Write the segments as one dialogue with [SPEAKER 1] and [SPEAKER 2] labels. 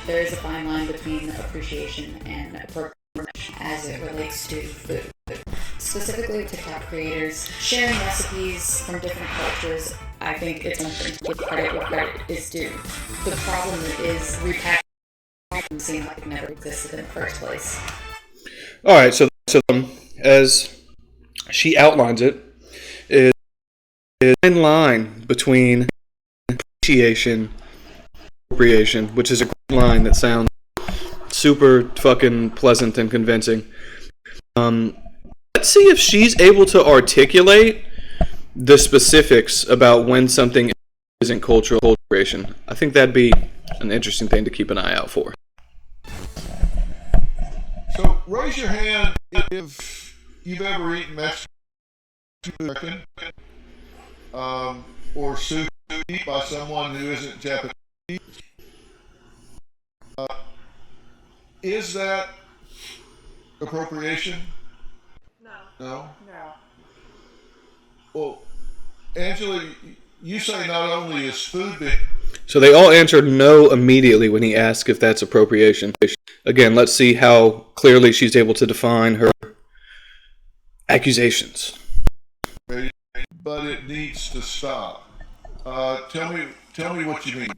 [SPEAKER 1] there is a fine line between appreciation and appropriation as it relates to food. Specifically with TikTok creators, sharing recipes from different cultures, I think it's important to give credit where credit is due. The problem is repackaging seemed like it never existed in the first place.
[SPEAKER 2] All right, so as she outlines it, is a fine line between appreciation and appropriation, which is a great line that sounds super fucking pleasant and convincing. Let's see if she's able to articulate the specifics about when something isn't cultural appropriation. I think that'd be an interesting thing to keep an eye out for.
[SPEAKER 3] So raise your hand if you've ever eaten Mexican or sushi by someone who isn't Japanese. Is that appropriation? No?
[SPEAKER 4] No.
[SPEAKER 3] Well, Angela, you say not only is food being...
[SPEAKER 2] So they all answered no immediately when he asked if that's appropriation. Again, let's see how clearly she's able to define her accusations.
[SPEAKER 3] But it needs to stop. Tell me what you mean.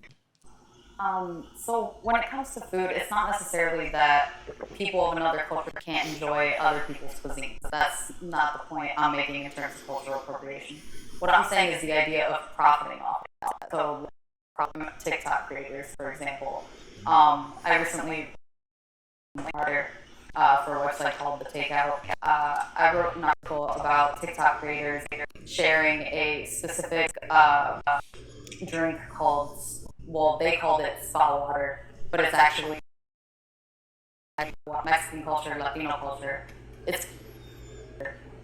[SPEAKER 4] So when it comes to food, it's not necessarily that people of another culture can't enjoy other people's cuisines. That's not the point I'm making in terms of cultural appropriation. What I'm saying is the idea of profiting off of that. So TikTok creators, for example. I recently for a website called The Takeout. I wrote an article about TikTok creators sharing a specific drink called, well, they called it spa water, but it's actually Mexican culture, Latino culture.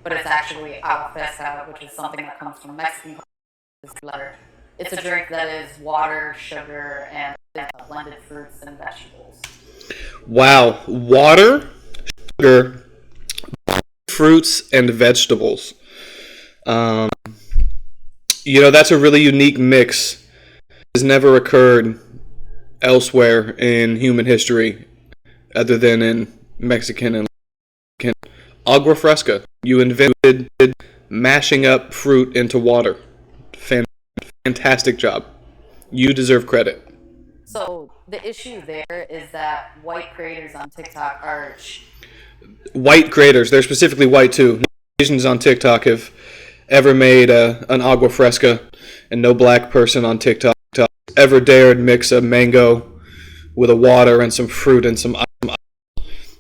[SPEAKER 4] But it's actually agua fresca, which is something that comes from Mexican culture. It's a drink that is water, sugar, and blended fruits and vegetables.
[SPEAKER 2] Wow. Water, sugar, fruits, and vegetables. That's a really unique mix. It has never occurred elsewhere in human history other than in Mexican and agua fresca. You invented mashing up fruit into water. Fantastic job. You deserve credit.
[SPEAKER 4] So the issue there is that white creators on TikTok are...
[SPEAKER 2] White creators, they're specifically white too. No Asians on TikTok have ever made an agua fresca, and no black person on TikTok ever dared mix a mango with a water and some fruit and some ice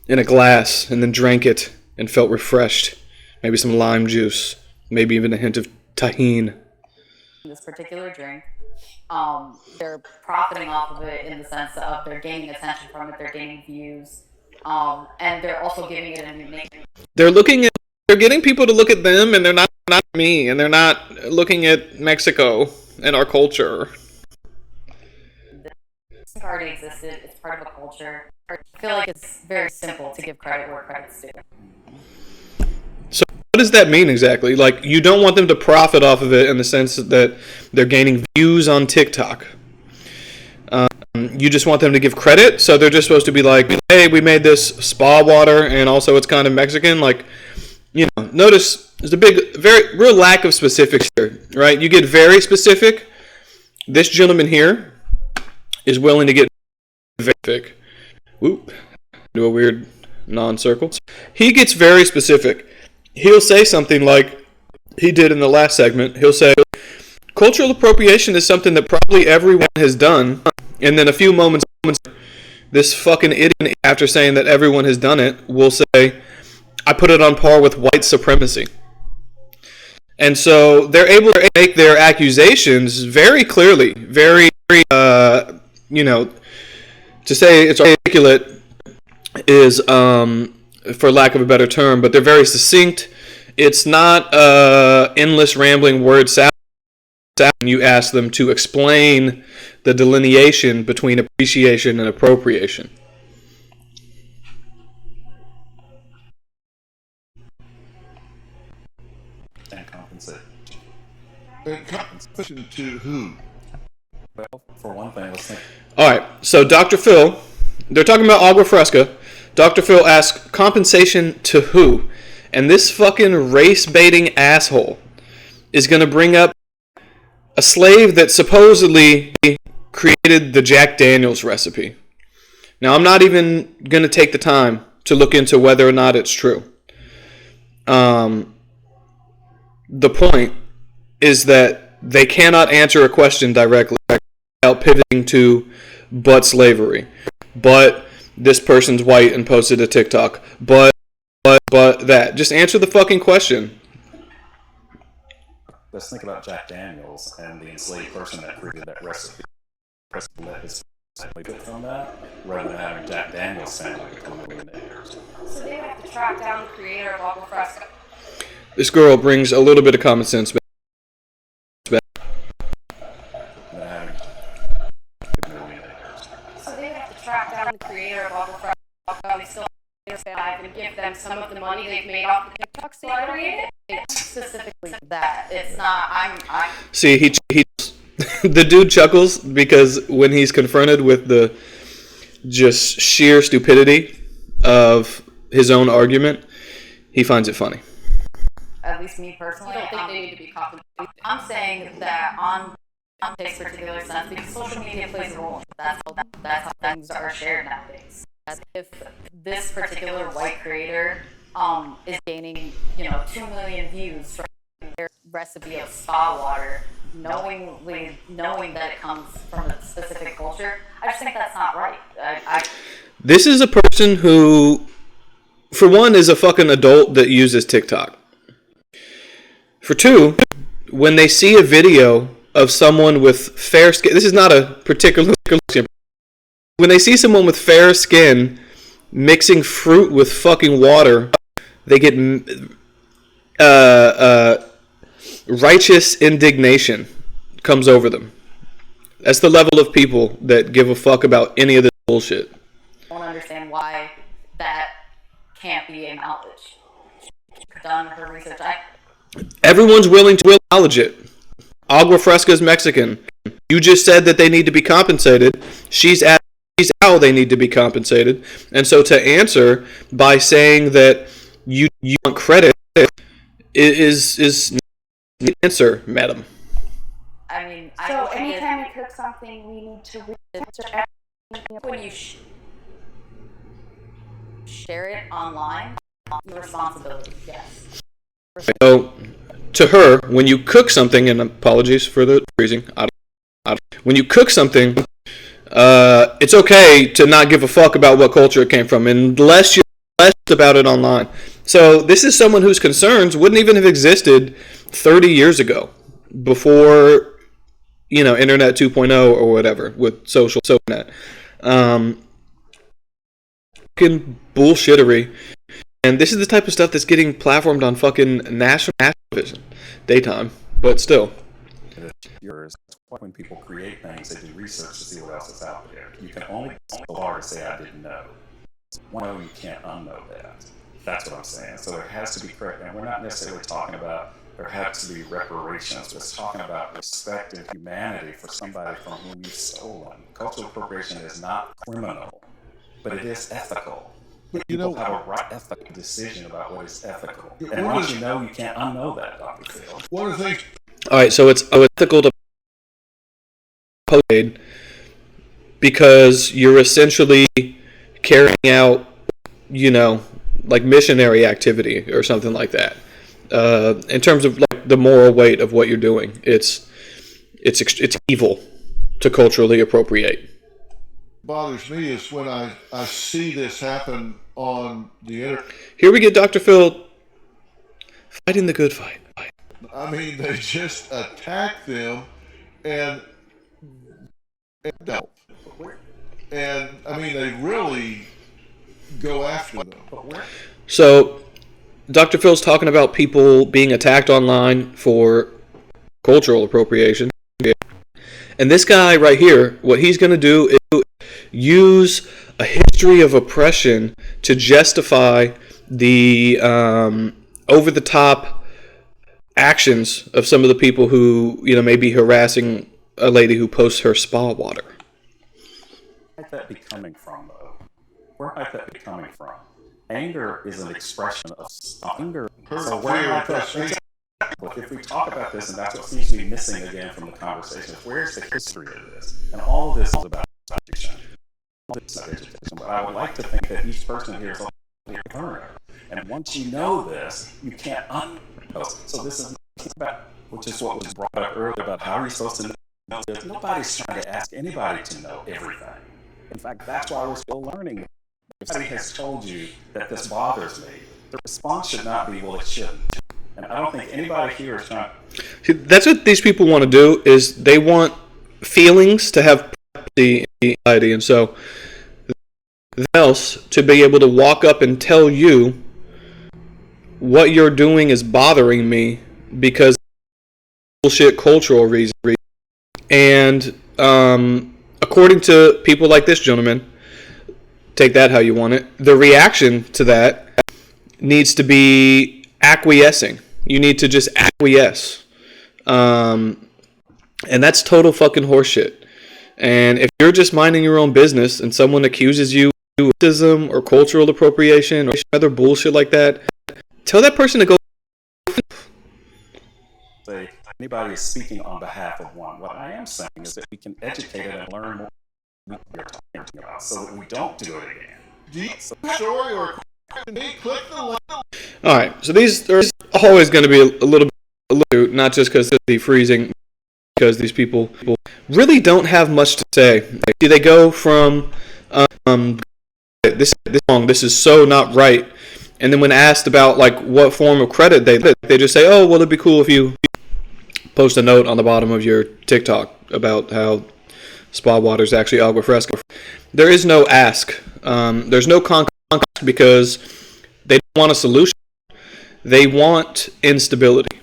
[SPEAKER 2] in a glass and then drank it and felt refreshed. Maybe some lime juice, maybe even a hint of tahini.
[SPEAKER 4] This particular drink, they're profiting off of it in the sense of they're gaining attention from it, they're gaining views, and they're also giving it a new name.
[SPEAKER 2] They're getting people to look at them, and they're not me, and they're not looking at Mexico and our culture.
[SPEAKER 4] This already existed. It's part of a culture. I feel like it's very simple to give credit where credit's due.
[SPEAKER 2] So what does that mean exactly? Like, you don't want them to profit off of it in the sense that they're gaining views on TikTok. You just want them to give credit, so they're just supposed to be like, hey, we made this spa water, and also it's kind of Mexican. Like, notice there's a very real lack of specifics here, right? You get very specific. This gentleman here is willing to get very specific. Whoop. Do a weird non-circle. He gets very specific. He'll say something like he did in the last segment. He'll say, cultural appropriation is something that probably everyone has done. And then a few moments, this fucking idiot, after saying that everyone has done it, will say, I put it on par with white supremacy. And so they're able to make their accusations very clearly, to say it's articulate is, for lack of a better term, but they're very succinct. It's not endless rambling word salad. You ask them to explain the delineation between appreciation and appropriation.
[SPEAKER 5] And compensate.
[SPEAKER 3] And compensation to who?
[SPEAKER 5] Well, for one thing, let's think.
[SPEAKER 2] All right, so Dr. Phil They're talking about agua fresca. Dr. Phil asks, compensation to who? And this fucking race-baiting asshole is going to bring up a slave that supposedly created the Jack Daniels recipe. Now, I'm not even going to take the time to look into whether or not it's true. The point is that they cannot answer a question directly without pivoting to but slavery. But this person's white and posted a TikTok. But that. Just answer the fucking question.
[SPEAKER 5] Let's think about Jack Daniels and the enslaved person that created that recipe. Let his family get from that, rather than having Jack Daniels' family become the millionaires.
[SPEAKER 4] So they would have to track down the creator of Agua Fresca.
[SPEAKER 2] This girl brings a little bit of common sense back.
[SPEAKER 4] So they would have to track down the creator of Agua Fresca. They still and give them some of the money they've made off the TikToks they created. Specifically that. It's not, I'm
[SPEAKER 2] See, he the dude chuckles because when he's confronted with the just sheer stupidity of his own argument, he finds it funny.
[SPEAKER 4] At least me personally, I don't think they need to be compensated. I'm saying that on this particular sense, because social media plays a role. That's how things are shared nowadays. As if this particular white creator is gaining, 2 million views from their recipe of spa water, knowing that it comes from a specific culture, I just think that's not right.
[SPEAKER 2] This is a person who, for one, is a fucking adult that uses TikTok. For two, when they see a video of someone with fair skin, this is not a particular skin. When they see someone with fair skin mixing fruit with fucking water, they get righteous indignation comes over them. That's the level of people that give a fuck about any of this bullshit.
[SPEAKER 4] I don't understand why that can't be acknowledged. Done her research.
[SPEAKER 2] Everyone's willing to acknowledge it. Agua Fresca is Mexican. You just said that they need to be compensated. She's how they need to be compensated. And so to answer by saying that you want credit is not the answer, madam.
[SPEAKER 4] I mean,
[SPEAKER 6] so anytime we cook something, we need to research everything.
[SPEAKER 4] When you share it online, your responsibility, yes.
[SPEAKER 2] So to her, when you cook something, and apologies for the freezing, when you cook something, it's okay to not give a fuck about what culture it came from, unless you're less about it online. So this is someone whose concerns wouldn't even have existed 30 years ago, before, Internet 2.0 or whatever, with social net. Fucking bullshittery. And this is the type of stuff that's getting platformed on fucking national television, daytime, but still.
[SPEAKER 5] Yours. That's why when people create things, they do research to see what else is out there. You can only go so far to say I didn't know. No, you can't unknow that. That's what I'm saying. So there has to be correct, and we're not necessarily talking about there has to be reparations. We're talking about respect and humanity for somebody from whom you've stolen. Cultural appropriation is not criminal, but it is ethical. People have a right ethical decision about what is ethical. And once you know, you can't unknow that, Dr. Phil.
[SPEAKER 3] One of the things.
[SPEAKER 2] All right, so it's ethical to post because you're essentially carrying out, like missionary activity or something like that. In terms of like the moral weight of what you're doing, it's evil to culturally appropriate.
[SPEAKER 3] Bothers me is when I see this happen on the internet.
[SPEAKER 2] Here we get Dr. Phil fighting the good fight.
[SPEAKER 3] I mean, they just attack them and don't. And I mean, they really go after them.
[SPEAKER 2] So, Dr. Phil's talking about people being attacked online for cultural appropriation. And this guy right here, what he's going to do is use a history of oppression to justify the over-the-top actions of some of the people who, may be harassing a lady who posts her spa water.
[SPEAKER 5] Where's that be coming from, though? where might that be coming from? Anger is an expression of anger.
[SPEAKER 3] Hurt,
[SPEAKER 5] So where
[SPEAKER 3] fear,
[SPEAKER 5] might that,
[SPEAKER 3] frustration.
[SPEAKER 5] if we talk about this, and that's what seems to be missing again from the conversation, where's the history of this? And all of this is about education. All this is about education. But I would like to think that each person here is a learner. And once you know this, you can't unknow. So this is about, which is what was brought up earlier about how are you supposed to know this. Nobody's trying to ask anybody to know everything. In fact, that's why we're still learning. If somebody has told you that this bothers me, the response should not be, well, it shouldn't. And I don't think anybody here is trying.
[SPEAKER 2] See, that's what these people want to do, is they want feelings to have privacy and anxiety. And so else to be able to walk up and tell you what you're doing is bothering me because of bullshit cultural reason. And according to people like this gentleman, take that how you want it, the reaction to that needs to be acquiescing. You need to just acquiesce. And that's total fucking horseshit. And if you're just minding your own business and someone accuses you of racism or cultural appropriation or other bullshit like that, tell that person to go.
[SPEAKER 5] Say anybody is speaking on behalf of one. What I am saying is that we can educate and learn more what we're talking about so that we don't do it again.
[SPEAKER 3] Deep story or click the link.
[SPEAKER 2] All right, so these are always going to be a little bit, not just because of the freezing, because these people really don't have much to say. They go from this is so not right, and then when asked about like what form of credit they just say, oh well, it'd be cool if you post a note on the bottom of your TikTok about how spa water is actually agua fresca. There is no ask. There's no contact because they don't want a solution. They want instability.